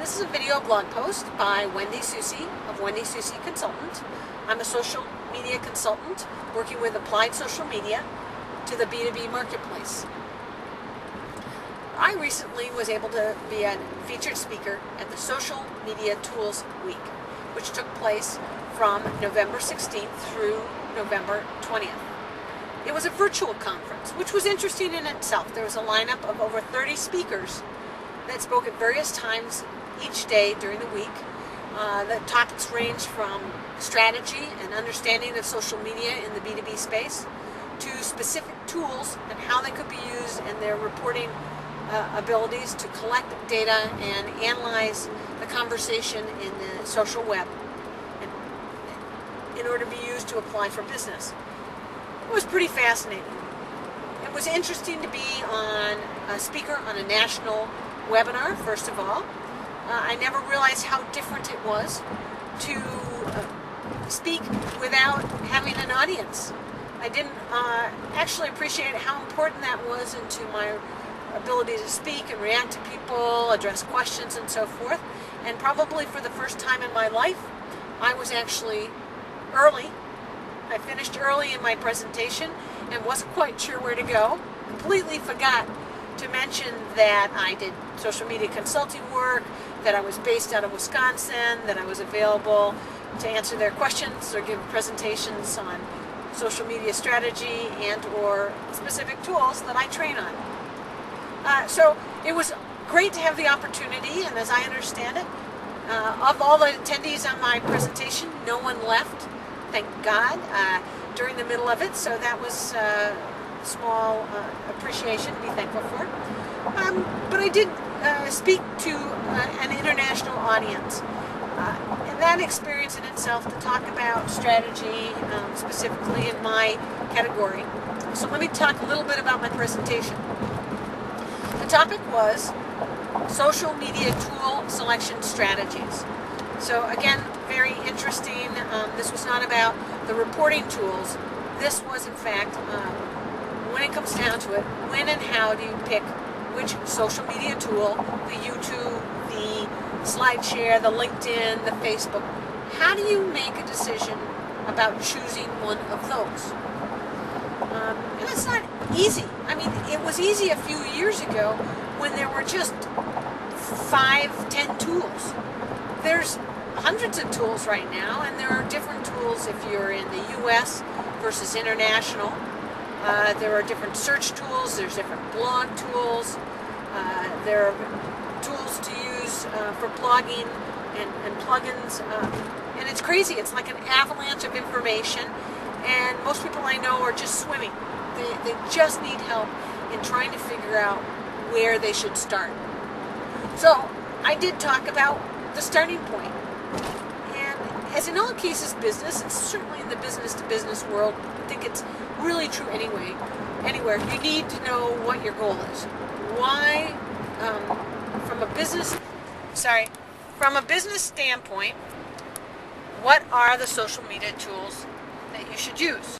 This is a video blog post by Wendy Soucie of Wendy Soucie Consultant. I'm a social media consultant working with applied social media to the B2B marketplace. I recently was able to be a featured speaker at the Social Media Tools Week, which took place from November 16th through November 20th. It was a virtual conference, which was interesting in itself. There was a lineup of over 30 speakers that spoke at various times each day during the week. The topics ranged from strategy and understanding of social media in the B2B space to specific tools and how they could be used and their reporting abilities to collect data and analyze the conversation in the social web in order to be used to apply for business. It was pretty fascinating. It was interesting to be a speaker on a national webinar, first of all. I never realized how different it was to speak without having an audience. I didn't actually appreciate how important that was into my ability to speak and react to people, address questions, and so forth. And probably for the first time in my life, I was actually early. I finished early in my presentation and wasn't quite sure where to go. Completely forgot to mention that I did social media consulting work, that I was based out of Wisconsin, that I was available to answer their questions or give presentations on social media strategy and or specific tools that I train on. So it was great to have the opportunity, and as I understand it, of all the attendees on my presentation, no one left, thank God, during the middle of it, so that was small appreciation to be thankful for. But I did speak to an international audience. And that experience in itself to talk about strategy, specifically in my category. So let me talk a little bit about my presentation. The topic was social media tool selection strategies. So again, very interesting. This was not about the reporting tools. This was, in fact, when it comes down to it, when and how do you pick which social media tool, the YouTube, the SlideShare, the LinkedIn, the Facebook, how do you make a decision about choosing one of those? And it's not easy. I mean, it was easy a few years ago when there were just 5-10 tools. There's hundreds of tools right now, and there are different tools if you're in the U.S. versus international. There are different search tools, there's different blog tools, there are tools to use for blogging and plugins, and it's crazy. It's like an avalanche of information, and most people I know are just swimming. They just need help in trying to figure out where they should start. So I did talk about the starting point. And as in all cases business, and certainly in the business-to-business world, I think it's really true anywhere, you need to know what your goal is. Why, from a business standpoint, what are the social media tools that you should use?